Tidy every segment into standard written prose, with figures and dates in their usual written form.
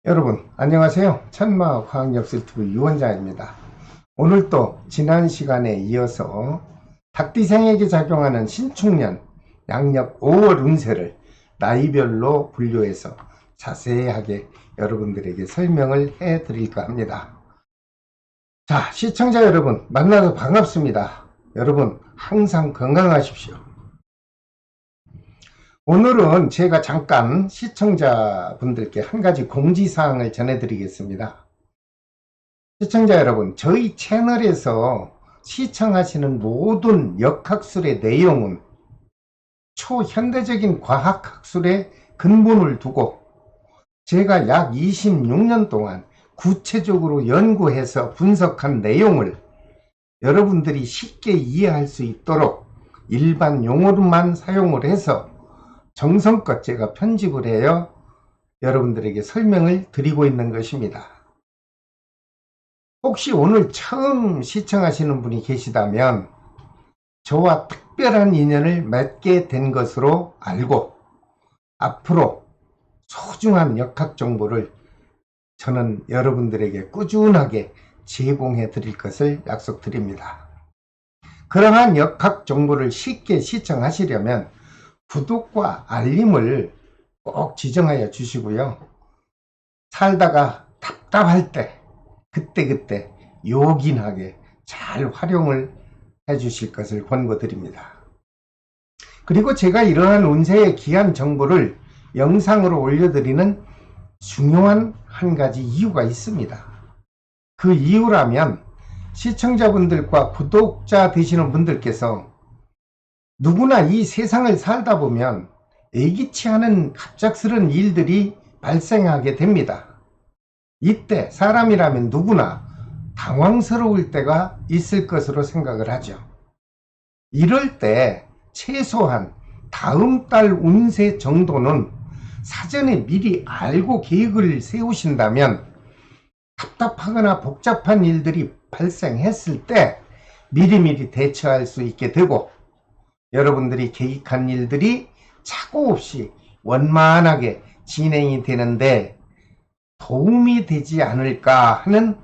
여러분 안녕하세요. 천마과학역술TV 유원장입니다. 오늘 또 지난 시간에 이어서 닭띠생에게 작용하는 신축년 양력 5월 운세를 나이별로 분류해서 자세하게 여러분들에게 설명을 해 드릴까 합니다. 자, 시청자 여러분 만나서 반갑습니다. 여러분 항상 건강하십시오. 오늘은 제가 잠깐 시청자분들께 한 가지 공지사항을 전해드리겠습니다. 시청자 여러분, 저희 채널에서 시청하시는 모든 역학술의 내용은 초현대적인 과학학술의 근본을 두고 제가 약 26년 동안 구체적으로 연구해서 분석한 내용을 여러분들이 쉽게 이해할 수 있도록 일반 용어로만 사용을 해서 정성껏 제가 편집을 해요 여러분들에게 설명을 드리고 있는 것입니다. 혹시 오늘 처음 시청하시는 분이 계시다면 저와 특별한 인연을 맺게 된 것으로 알고 앞으로 소중한 역학 정보를 저는 여러분들에게 꾸준하게 제공해 드릴 것을 약속드립니다. 그러한 역학 정보를 쉽게 시청하시려면 구독과 알림을 꼭 지정하여 주시고요. 살다가 답답할 때 그때그때 요긴하게 잘 활용을 해 주실 것을 권고드립니다. 그리고 제가 이러한 운세의 귀한 정보를 영상으로 올려드리는 중요한 한 가지 이유가 있습니다. 그 이유라면 시청자분들과 구독자 되시는 분들께서 누구나 이 세상을 살다 보면 예기치 않은 갑작스런 일들이 발생하게 됩니다. 이때 사람이라면 누구나 당황스러울 때가 있을 것으로 생각을 하죠. 이럴 때 최소한 다음 달 운세 정도는 사전에 미리 알고 계획을 세우신다면 답답하거나 복잡한 일들이 발생했을 때 미리미리 대처할 수 있게 되고 여러분들이 계획한 일들이 착오 없이 원만하게 진행이 되는데 도움이 되지 않을까 하는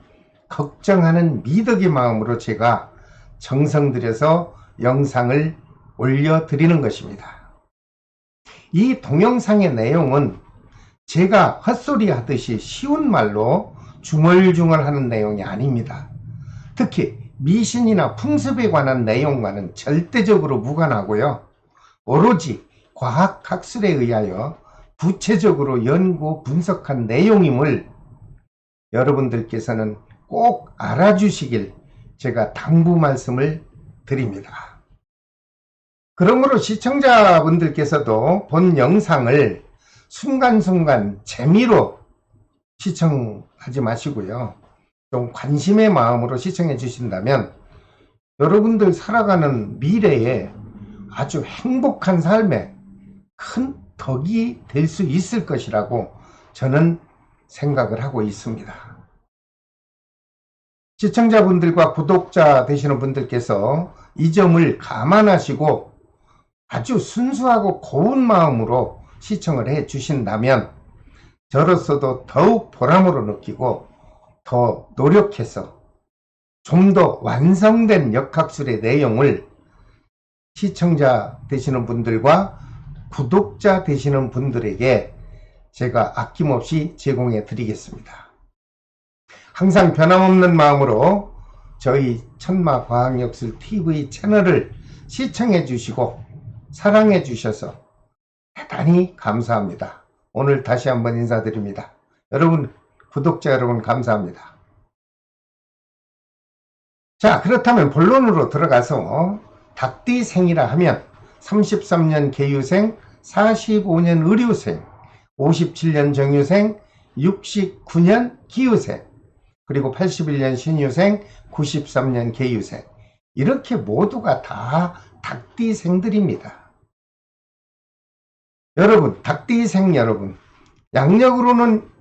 걱정하는 미덕의 마음으로 제가 정성 들여서 영상을 올려드리는 것입니다. 이 동영상의 내용은 제가 헛소리 하듯이 쉬운 말로 중얼중얼하는 내용이 아닙니다. 특히 미신이나 풍습에 관한 내용과는 절대적으로 무관하고요. 오로지 과학학술에 의하여 구체적으로 연구 분석한 내용임을 여러분들께서는 꼭 알아주시길 제가 당부 말씀을 드립니다. 그러므로 시청자분들께서도 본 영상을 순간순간 재미로 시청하지 마시고요. 좀 관심의 마음으로 시청해 주신다면 여러분들 살아가는 미래에 아주 행복한 삶에 큰 덕이 될 수 있을 것이라고 저는 생각을 하고 있습니다. 시청자분들과 구독자 되시는 분들께서 이 점을 감안하시고 아주 순수하고 고운 마음으로 시청을 해 주신다면 저로서도 더욱 보람으로 느끼고 더 노력해서 좀 더 완성된 역학술의 내용을 시청자 되시는 분들과 구독자 되시는 분들에게 제가 아낌없이 제공해 드리겠습니다. 항상 변함없는 마음으로 저희 천마과학역술TV 채널을 시청해 주시고 사랑해 주셔서 대단히 감사합니다. 오늘 다시 한번 인사드립니다. 여러분, 구독자 여러분 감사합니다. 자, 그렇다면 본론으로 들어가서 닭띠생이라 하면 33년 계유생, 45년 의류생, 57년 정유생, 69년 기유생, 그리고 81년 신유생, 93년 계유생, 이렇게 모두가 다 닭띠생들입니다. 여러분, 닭띠생 여러분, 양력으로는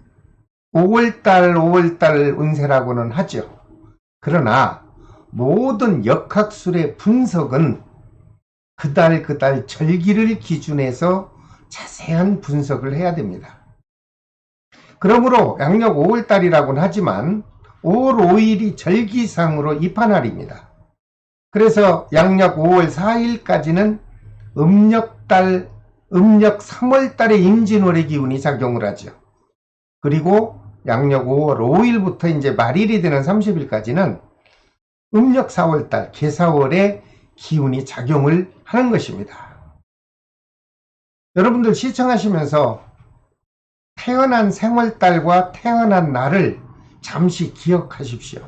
5월달 운세라고는 하죠. 그러나 모든 역학술의 분석은 그달 절기를 기준해서 자세한 분석을 해야 됩니다. 그러므로 양력 5월달이라고는 하지만 5월 5일이 절기상으로 입하날입니다. 그래서 양력 5월 4일까지는 음력달, 음력 3월달의 임진월의 기운이 작용을 하죠. 그리고 양력 5월 5일부터 이제 말일이 되는 30일까지는 음력 4월달, 개사월의 기운이 작용을 하는 것입니다. 여러분들 시청하시면서 태어난 생월달과 태어난 날을 잠시 기억하십시오.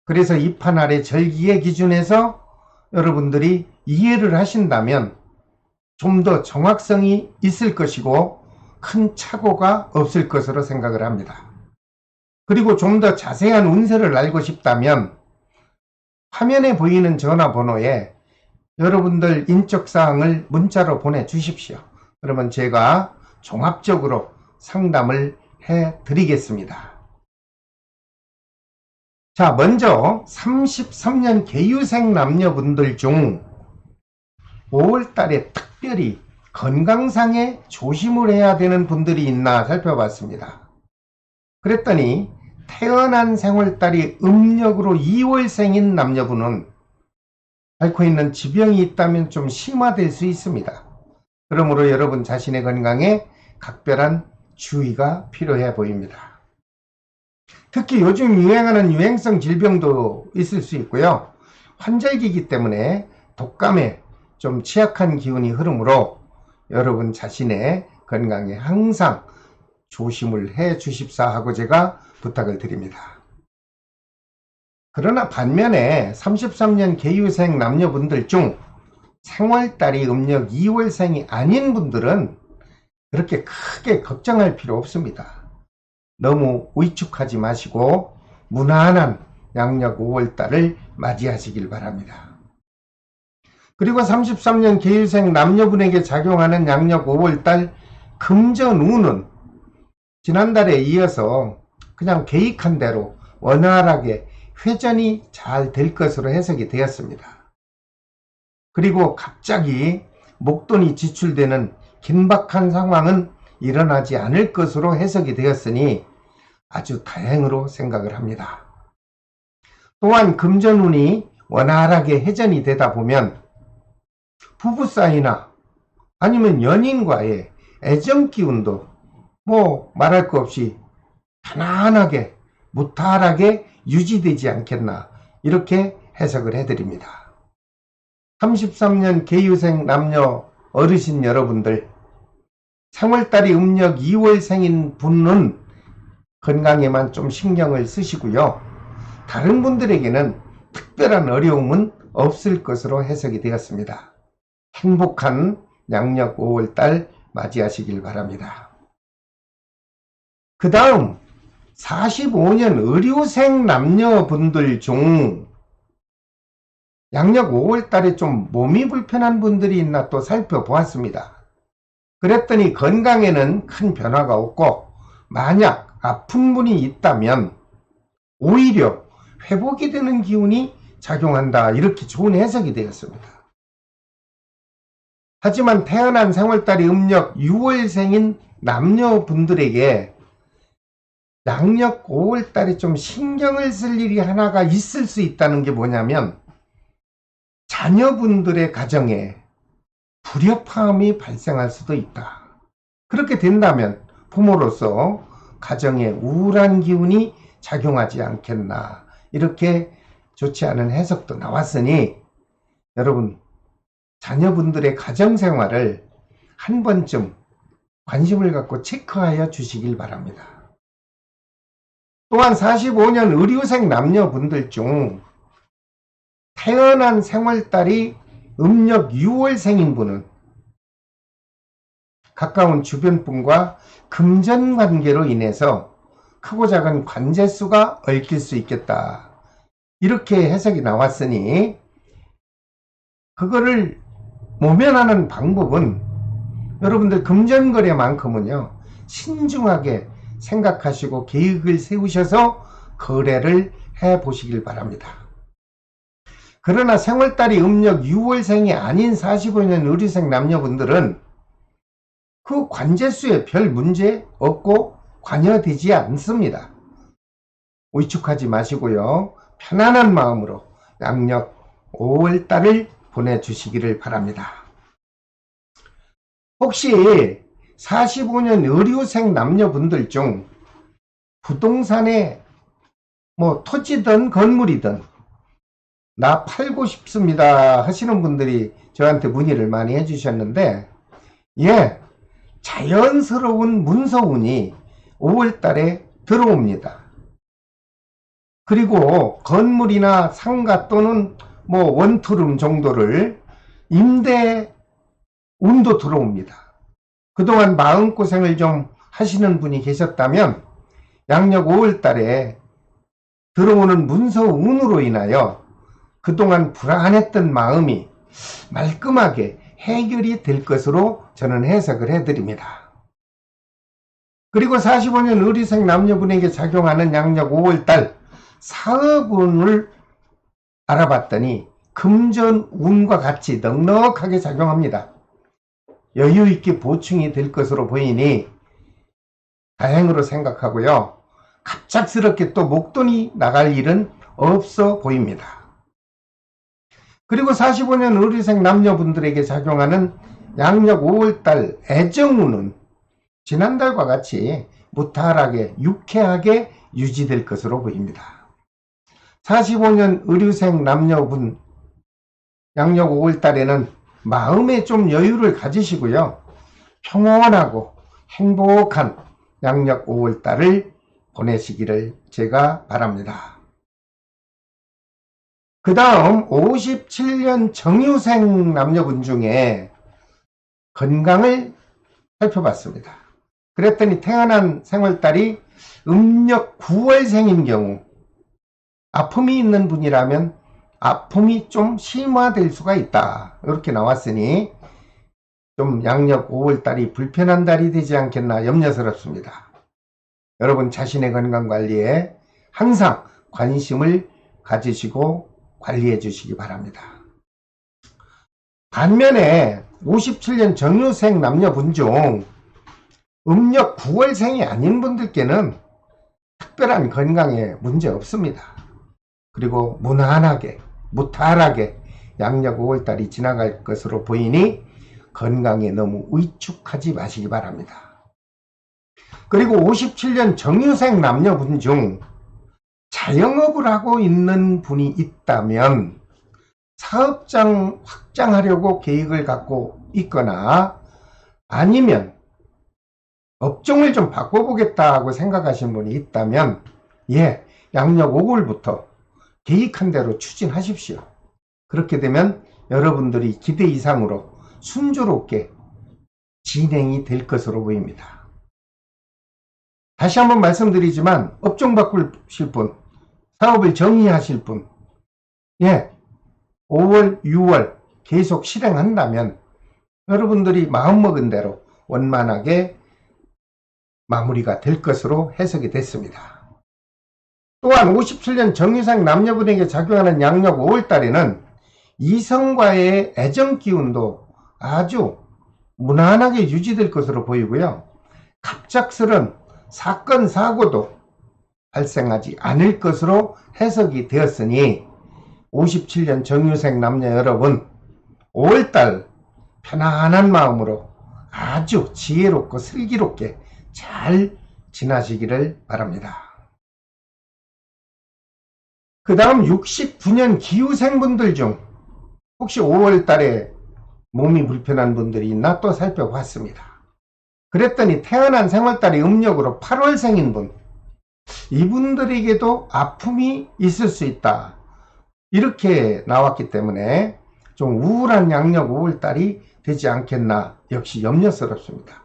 그래서 입하날의 절기의 기준에서 여러분들이 이해를 하신다면 좀 더 정확성이 있을 것이고 큰 착오가 없을 것으로 생각을 합니다. 그리고 좀 더 자세한 운세를 알고 싶다면 화면에 보이는 전화번호에 여러분들 인적사항을 문자로 보내주십시오. 그러면 제가 종합적으로 상담을 해드리겠습니다. 자, 먼저 33년 계유생 남녀분들 중 5월달에 특별히 건강상에 조심을 해야 되는 분들이 있나 살펴봤습니다. 그랬더니 태어난 생월달이 음력으로 2월생인 남녀분은 앓고 있는 지병이 있다면 좀 심화될 수 있습니다. 그러므로 여러분 자신의 건강에 각별한 주의가 필요해 보입니다. 특히 요즘 유행하는 유행성 질병도 있을 수 있고요. 환절기이기 때문에 독감에 좀 취약한 기운이 흐르므로 여러분 자신의 건강에 항상 조심을 해 주십사 하고 제가 부탁을 드립니다. 그러나 반면에 33년 계유생 남녀분들 중 생월달이 음력 2월생이 아닌 분들은 그렇게 크게 걱정할 필요 없습니다. 너무 위축하지 마시고 무난한 양력 5월달을 맞이하시길 바랍니다. 그리고 33년 계유생 남녀분에게 작용하는 양력 5월달 금전운은 지난달에 이어서 그냥 계획한 대로 원활하게 회전이 잘 될 것으로 해석이 되었습니다. 그리고 갑자기 목돈이 지출되는 긴박한 상황은 일어나지 않을 것으로 해석이 되었으니 아주 다행으로 생각을 합니다. 또한 금전운이 원활하게 회전이 되다 보면 부부 사이나 아니면 연인과의 애정 기운도 뭐 말할 것 없이 편안하게 무탈하게 유지되지 않겠나 이렇게 해석을 해드립니다. 33년 계유생 남녀 어르신 여러분들, 생월달이 음력 2월생인 분은 건강에만 좀 신경을 쓰시고요. 다른 분들에게는 특별한 어려움은 없을 것으로 해석이 되었습니다. 행복한 양력 5월달 맞이하시길 바랍니다. 그 다음 45년 의료생 남녀분들 중 양력 5월달에 좀 몸이 불편한 분들이 있나 또 살펴보았습니다. 그랬더니 건강에는 큰 변화가 없고 만약 아픈 분이 있다면 오히려 회복이 되는 기운이 작용한다 이렇게 좋은 해석이 되었습니다. 하지만 태어난 생월달이 음력 6월생인 남녀분들에게 양력 5월달에 좀 신경을 쓸 일이 하나가 있을 수 있다는 게 뭐냐면 자녀분들의 가정에 불협화음이 발생할 수도 있다. 그렇게 된다면 부모로서 가정에 우울한 기운이 작용하지 않겠나 이렇게 좋지 않은 해석도 나왔으니 여러분 자녀분들의 가정생활을 한 번쯤 관심을 갖고 체크하여 주시길 바랍니다. 또한 45년 의료생 남녀분들 중 태어난 생월달이 음력 6월생인 분은 가까운 주변 분과 금전관계로 인해서 크고 작은 관제수가 얽힐 수 있겠다. 이렇게 해석이 나왔으니 그거를 모면하는 방법은 여러분들 금전거래만큼은요 신중하게 생각하시고 계획을 세우셔서 거래를 해 보시길 바랍니다. 그러나 생월달이 음력 6월생이 아닌 45년 의료생 남녀분들은 그 관제수에 별 문제 없고 관여되지 않습니다. 위축하지 마시고요. 편안한 마음으로 양력 5월달을 보내주시기를 바랍니다. 혹시 45년 의료생 남녀분들 중 부동산에 토지든 건물이든 나 팔고 싶습니다 하시는 분들이 저한테 문의를 많이 해주셨는데, 자연스러운 문서운이 5월달에 들어옵니다. 그리고 건물이나 상가 또는 원투룸 정도를 임대 운도 들어옵니다. 그동안 마음고생을 좀 하시는 분이 계셨다면 양력 5월달에 들어오는 문서운으로 인하여 그동안 불안했던 마음이 말끔하게 해결이 될 것으로 저는 해석을 해드립니다. 그리고 45년 의료생 남녀분에게 작용하는 양력 5월달 사업운을 알아봤더니 금전운과 같이 넉넉하게 작용합니다. 여유있게 보충이 될 것으로 보이니 다행으로 생각하고요. 갑작스럽게 또 목돈이 나갈 일은 없어 보입니다. 그리고 45년 의료생 남녀분들에게 작용하는 양력 5월달 애정운은 지난달과 같이 무탈하게 유쾌하게 유지될 것으로 보입니다. 45년 의료생 남녀분 양력 5월달에는 마음에 좀 여유를 가지시고요. 평온하고 행복한 양력 5월달을 보내시기를 제가 바랍니다. 그 다음 57년 정유생 남녀분 중에 건강을 살펴봤습니다. 그랬더니 태어난 생월달이 음력 9월생인 경우 아픔이 있는 분이라면 아픔이 좀 심화될 수가 있다. 이렇게 나왔으니 좀 양력 5월달이 불편한 달이 되지 않겠나 염려스럽습니다. 여러분 자신의 건강관리에 항상 관심을 가지시고 관리해 주시기 바랍니다. 반면에 57년 정유생 남녀분 중 음력 9월생이 아닌 분들께는 특별한 건강에 문제 없습니다. 그리고 무난하게 무탈하게 양력 5월달이 지나갈 것으로 보이니 건강에 너무 위축하지 마시기 바랍니다. 그리고 57년 정유생 남녀분 중 자영업을 하고 있는 분이 있다면 사업장 확장하려고 계획을 갖고 있거나 아니면 업종을 좀 바꿔보겠다고 생각하신 분이 있다면 양력 5월부터 계획한 대로 추진하십시오. 그렇게 되면 여러분들이 기대 이상으로 순조롭게 진행이 될 것으로 보입니다. 다시 한번 말씀드리지만 업종 바꾸실 분, 사업을 정리하실 분, 5월, 6월 계속 실행한다면 여러분들이 마음먹은 대로 원만하게 마무리가 될 것으로 해석이 됐습니다. 또한 57년 정유생 남녀분에게 작용하는 양력 5월달에는 이성과의 애정 기운도 아주 무난하게 유지될 것으로 보이고요. 갑작스런 사건 사고도 발생하지 않을 것으로 해석이 되었으니 57년 정유생 남녀 여러분 5월달 편안한 마음으로 아주 지혜롭고 슬기롭게 잘 지나시기를 바랍니다. 그 다음 69년 기후생분들 중 혹시 5월달에 몸이 불편한 분들이 있나 또 살펴봤습니다. 그랬더니 태어난 생월달이 음력으로 8월생인 분, 이분들에게도 아픔이 있을 수 있다. 이렇게 나왔기 때문에 좀 우울한 양력 5월달이 되지 않겠나 역시 염려스럽습니다.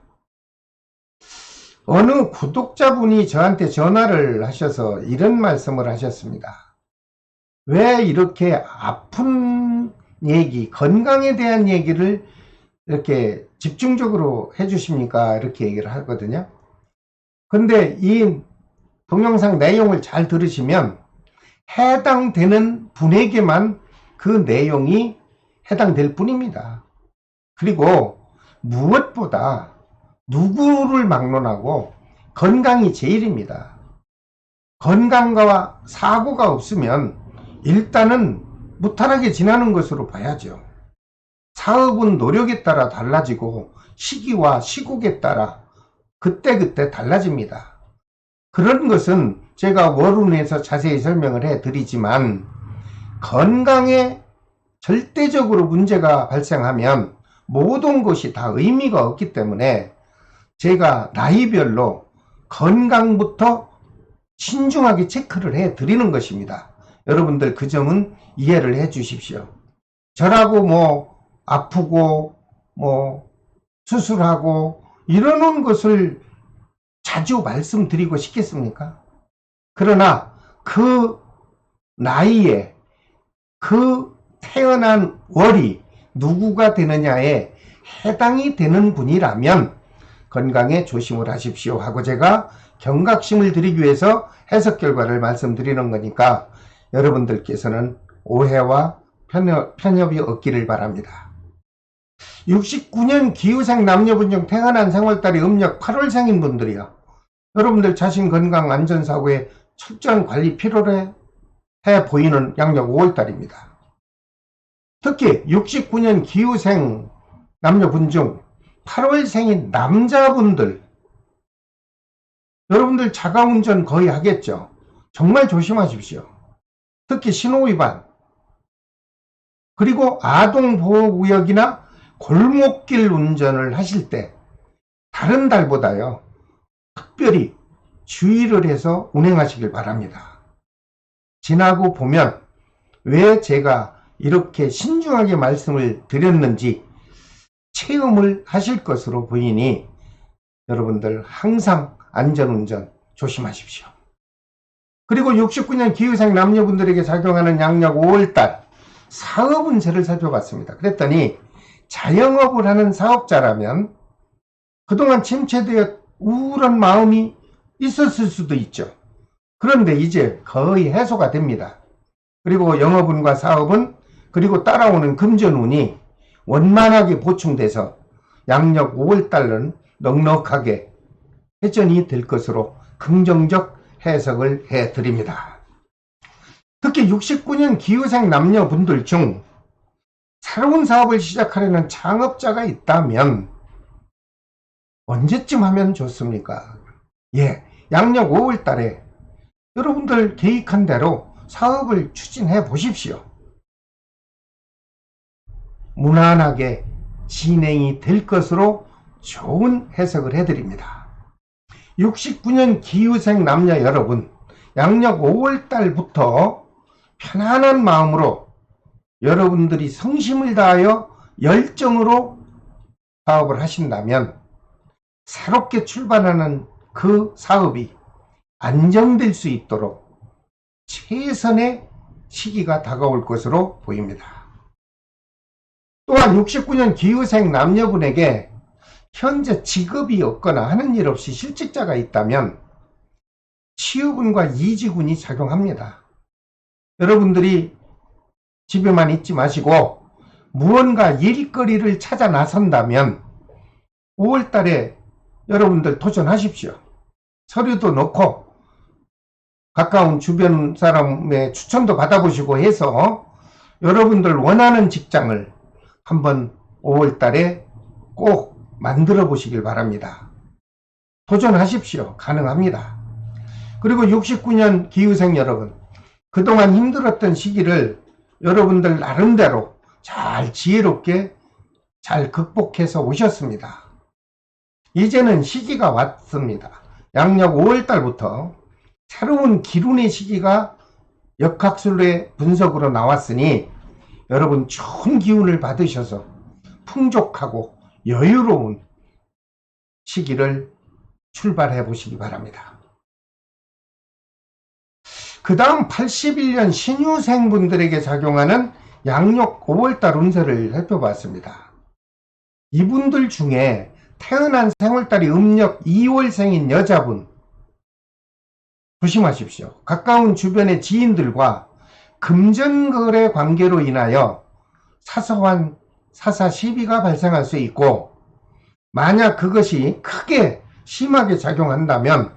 어느 구독자분이 저한테 전화를 하셔서 이런 말씀을 하셨습니다. 왜 이렇게 아픈 얘기, 건강에 대한 얘기를 이렇게 집중적으로 해주십니까? 이렇게 얘기를 하거든요. 근데 이 동영상 내용을 잘 들으시면 해당되는 분에게만 그 내용이 해당될 뿐입니다. 그리고 무엇보다 누구를 막론하고 건강이 제일입니다. 건강과 사고가 없으면 일단은 무탈하게 지나는 것으로 봐야죠. 사업은 노력에 따라 달라지고 시기와 시국에 따라 그때그때 달라집니다. 그런 것은 제가 원론에서 자세히 설명을 해드리지만 건강에 절대적으로 문제가 발생하면 모든 것이 다 의미가 없기 때문에 제가 나이별로 건강부터 신중하게 체크를 해드리는 것입니다. 여러분들 그 점은 이해를 해 주십시오. 저라고 아프고 수술하고 이러는 것을 자주 말씀드리고 싶겠습니까? 그러나 그 나이에 그 태어난 월이 누구가 되느냐에 해당이 되는 분이라면 건강에 조심을 하십시오 하고 제가 경각심을 드리기 위해서 해석 결과를 말씀드리는 거니까 여러분들께서는 오해와 편협이 없기를 바랍니다. 69년 기후생 남녀분 중 태어난 생월달이 음력 8월생인 분들이요. 여러분들 자신 건강 안전사고에 철저한 관리 필요로 해 보이는 양력 5월달입니다. 특히 69년 기후생 남녀분 중 8월생인 남자분들, 여러분들 자가운전 거의 하겠죠. 정말 조심하십시오. 특히 신호위반, 그리고 아동보호구역이나 골목길 운전을 하실 때 다른 달보다요 특별히 주의를 해서 운행하시길 바랍니다. 지나고 보면 왜 제가 이렇게 신중하게 말씀을 드렸는지 체험을 하실 것으로 보이니 여러분들 항상 안전운전 조심하십시오. 그리고 69년 기후생 남녀분들에게 작용하는 양력 5월달 사업운세를 살펴봤습니다. 그랬더니 자영업을 하는 사업자라면 그동안 침체되어 우울한 마음이 있었을 수도 있죠. 그런데 이제 거의 해소가 됩니다. 그리고 영업운과 사업은 그리고 따라오는 금전운이 원만하게 보충돼서 양력 5월달은 넉넉하게 회전이 될 것으로 긍정적 해석을 해드립니다. 특히 69년 기후생 남녀분들 중 새로운 사업을 시작하려는 창업자가 있다면 언제쯤 하면 좋습니까? 양력 5월달에 여러분들 계획한 대로 사업을 추진해 보십시오. 무난하게 진행이 될 것으로 좋은 해석을 해드립니다. 69년 기후생 남녀 여러분, 양력 5월달부터 편안한 마음으로 여러분들이 성심을 다하여 열정으로 사업을 하신다면 새롭게 출발하는 그 사업이 안정될 수 있도록 최선의 시기가 다가올 것으로 보입니다. 또한 69년 기후생 남녀분에게 현재 직업이 없거나 하는 일 없이 실직자가 있다면 치유군과 이지군이 작용합니다. 여러분들이 집에만 있지 마시고 무언가 일거리를 찾아 나선다면 5월달에 여러분들 도전하십시오. 서류도 넣고 가까운 주변 사람의 추천도 받아보시고 해서 여러분들 원하는 직장을 한번 5월달에 꼭 만들어 보시길 바랍니다. 도전하십시오. 가능합니다. 그리고 69년 기후생 여러분, 그동안 힘들었던 시기를 여러분들 나름대로 잘 지혜롭게 잘 극복해서 오셨습니다. 이제는 시기가 왔습니다. 양력 5월달부터 새로운 기운의 시기가 역학술의 분석으로 나왔으니 여러분 좋은 기운을 받으셔서 풍족하고 여유로운 시기를 출발해 보시기 바랍니다. 그 다음 81년 신유생분들에게 작용하는 양력 5월달 운세를 살펴봤습니다. 이분들 중에 태어난 생월달이 음력 2월생인 여자분 조심하십시오. 가까운 주변의 지인들과 금전거래 관계로 인하여 사소한 사사 시비가 발생할 수 있고, 만약 그것이 크게 심하게 작용한다면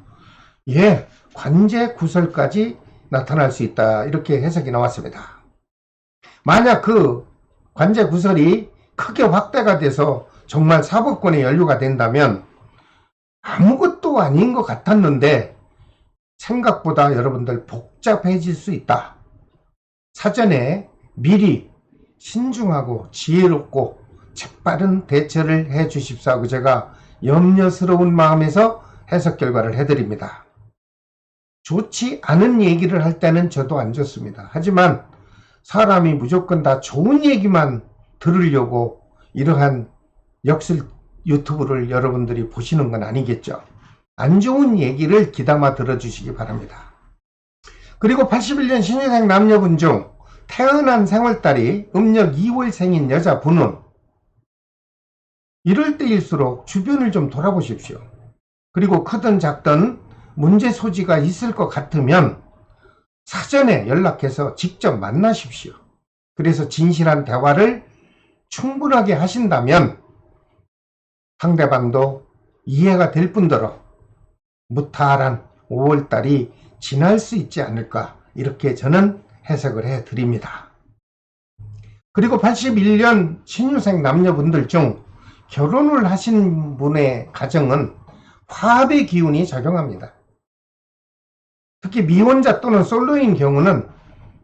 예, 관제 구설까지 나타날 수 있다. 이렇게 해석이 나왔습니다. 만약 그 관제 구설이 크게 확대가 돼서 정말 사법권에 연루가 된다면 아무것도 아닌 것 같았는데 생각보다 여러분들 복잡해질 수 있다. 사전에 미리 신중하고 지혜롭고 재빠른 대처를 해 주십사 하고 제가 염려스러운 마음에서 해석 결과를 해드립니다. 좋지 않은 얘기를 할 때는 저도 안 좋습니다. 하지만 사람이 무조건 다 좋은 얘기만 들으려고 이러한 역술 유튜브를 여러분들이 보시는 건 아니겠죠. 안 좋은 얘기를 귀담아 들어주시기 바랍니다. 그리고 81년 신유생 남녀분 중 태어난 생월달이 음력 2월생인 여자분은 이럴 때일수록 주변을 좀 돌아보십시오. 그리고 크든 작든 문제 소지가 있을 것 같으면 사전에 연락해서 직접 만나십시오. 그래서 진실한 대화를 충분하게 하신다면 상대방도 이해가 될 뿐더러 무탈한 5월달이 지날 수 있지 않을까 이렇게 저는 해석을 해드립니다. 그리고 81년 신유생 남녀분들 중 결혼을 하신 분의 가정은 화합의 기운이 작용합니다. 특히 미혼자 또는 솔로인 경우는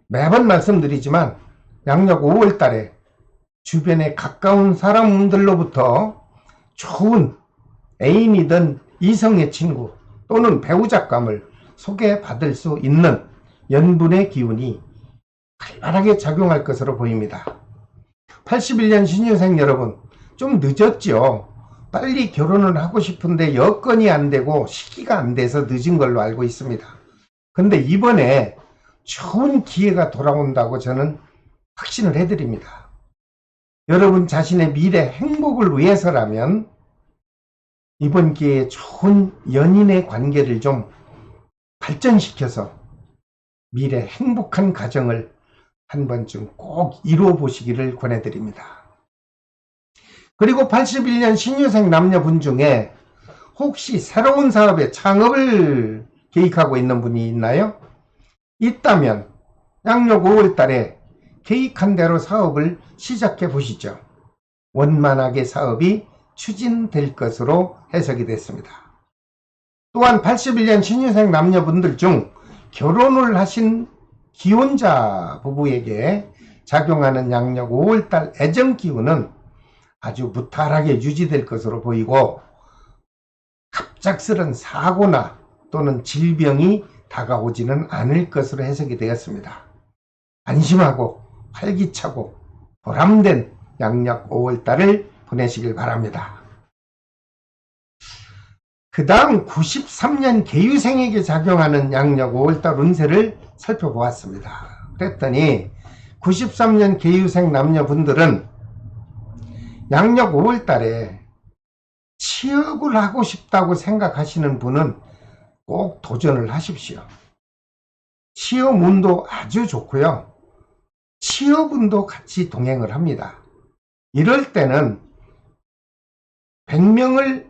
매번 말씀드리지만 양력 5월달에 주변에 가까운 사람들로부터 좋은 애인이든 이성의 친구 또는 배우자감을 소개받을 수 있는 연분의 기운이 활발하게 작용할 것으로 보입니다. 81년 신유생 여러분, 좀 늦었죠. 빨리 결혼을 하고 싶은데 여건이 안 되고 시기가 안 돼서 늦은 걸로 알고 있습니다. 근데 이번에 좋은 기회가 돌아온다고 저는 확신을 해드립니다. 여러분 자신의 미래 행복을 위해서라면 이번 기회에 좋은 연인의 관계를 좀 발전시켜서 미래 행복한 가정을 한 번쯤 꼭 이루어 보시기를 권해드립니다. 그리고 81년 신유생 남녀분 중에 혹시 새로운 사업에 창업을 계획하고 있는 분이 있나요? 있다면 양력 5월달에 계획한 대로 사업을 시작해 보시죠. 원만하게 사업이 추진될 것으로 해석이 됐습니다. 또한 81년 신유생 남녀분들 중 결혼을 하신 기혼자 부부에게 작용하는 양력 5월달 애정기운은 아주 무탈하게 유지될 것으로 보이고 갑작스런 사고나 또는 질병이 다가오지는 않을 것으로 해석이 되었습니다. 안심하고 활기차고 보람된 양력 5월달을 보내시길 바랍니다. 그 다음 93년 계유생에게 작용하는 양력 5월달 운세를 살펴보았습니다. 그랬더니 93년 계유생 남녀분들은 양력 5월달에 취업을 하고 싶다고 생각하시는 분은 꼭 도전을 하십시오. 취업운도 아주 좋고요. 취업운도 같이 동행을 합니다. 이럴 때는 100명을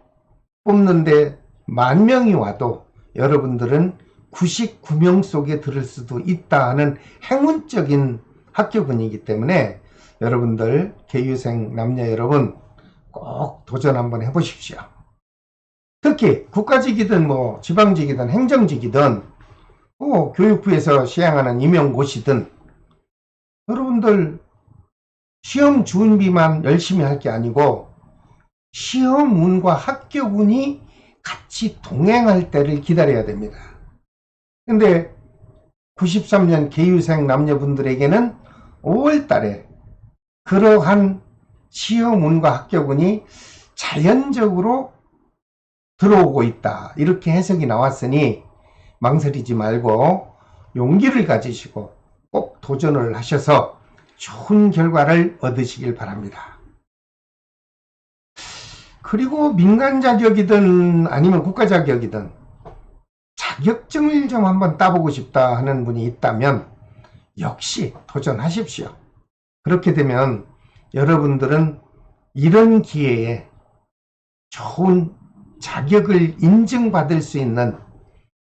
뽑는데 10,000명이 와도 여러분들은 99명 속에 들을 수도 있다 하는 행운적인 학교분이기 때문에 여러분들 계유생 남녀 여러분 꼭 도전 한번 해보십시오. 특히 국가직이든 지방직이든 행정직이든 교육부에서 시행하는 임용고시든 여러분들 시험 준비만 열심히 할 게 아니고 시험운과 합격운이 같이 동행할 때를 기다려야 됩니다. 근데 93년 계유생 남녀분들에게는 5월달에 그러한 시험운과 합격운이 자연적으로 들어오고 있다. 이렇게 해석이 나왔으니 망설이지 말고 용기를 가지시고 꼭 도전을 하셔서 좋은 결과를 얻으시길 바랍니다. 그리고 민간 자격이든 아니면 국가 자격이든 자격증을 좀 한번 따보고 싶다 하는 분이 있다면 역시 도전하십시오. 그렇게 되면 여러분들은 이런 기회에 좋은 자격을 인증받을 수 있는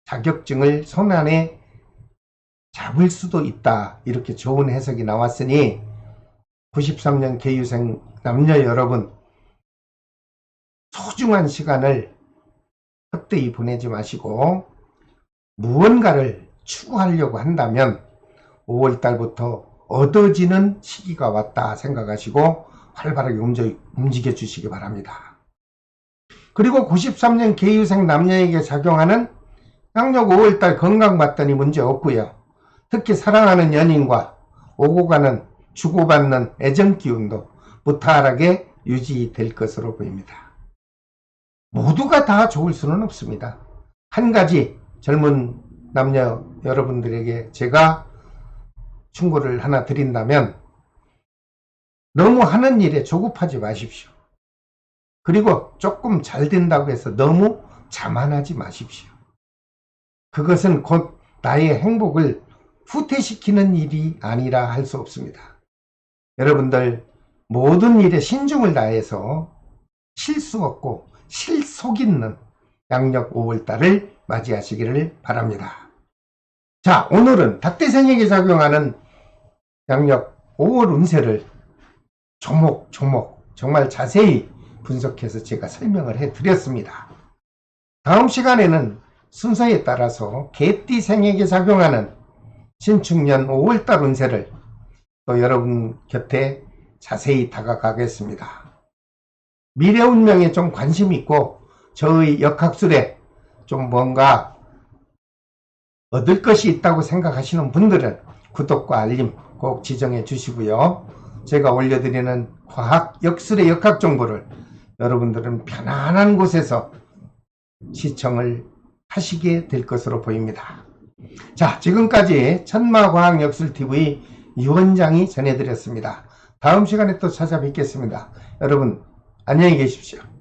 자격증을 손안에 잡을 수도 있다. 이렇게 좋은 해석이 나왔으니 93년 개유생 남녀 여러분, 소중한 시간을 헛되이 보내지 마시고 무언가를 추구하려고 한다면 5월달부터 얻어지는 시기가 왔다 생각하시고 활발하게 움직여 주시기 바랍니다. 그리고 93년 개유생 남녀에게 작용하는 양력 5월달 건강 봤더니 문제 없고요. 특히 사랑하는 연인과 오고 가는 주고받는 애정 기운도 무탈하게 유지될 것으로 보입니다. 모두가 다 좋을 수는 없습니다. 한 가지 젊은 남녀 여러분들에게 제가 충고를 하나 드린다면 너무 하는 일에 조급하지 마십시오. 그리고 조금 잘 된다고 해서 너무 자만하지 마십시오. 그것은 곧 나의 행복을 후퇴시키는 일이 아니라 할 수 없습니다. 여러분들 모든 일에 신중을 다해서 실수 없고 실속 있는 양력 5월달을 맞이하시기를 바랍니다. 자, 오늘은 닭대생에게 작용하는 양력 5월 운세를 조목조목 정말 자세히 분석해서 제가 설명을 해드렸습니다. 다음 시간에는 순서에 따라서 개띠생에게 작용하는 신축년 5월달 운세를 또 여러분 곁에 자세히 다가가겠습니다. 미래 운명에 좀 관심 있고 저의 역학술에 좀 뭔가 얻을 것이 있다고 생각하시는 분들은 구독과 알림 꼭 지정해 주시고요. 제가 올려드리는 과학, 역술의 역학 정보를 여러분들은 편안한 곳에서 시청을 하시게 될 것으로 보입니다. 자, 지금까지 천마과학역술TV 유원장이 전해드렸습니다. 다음 시간에 또 찾아뵙겠습니다. 여러분 안녕히 계십시오.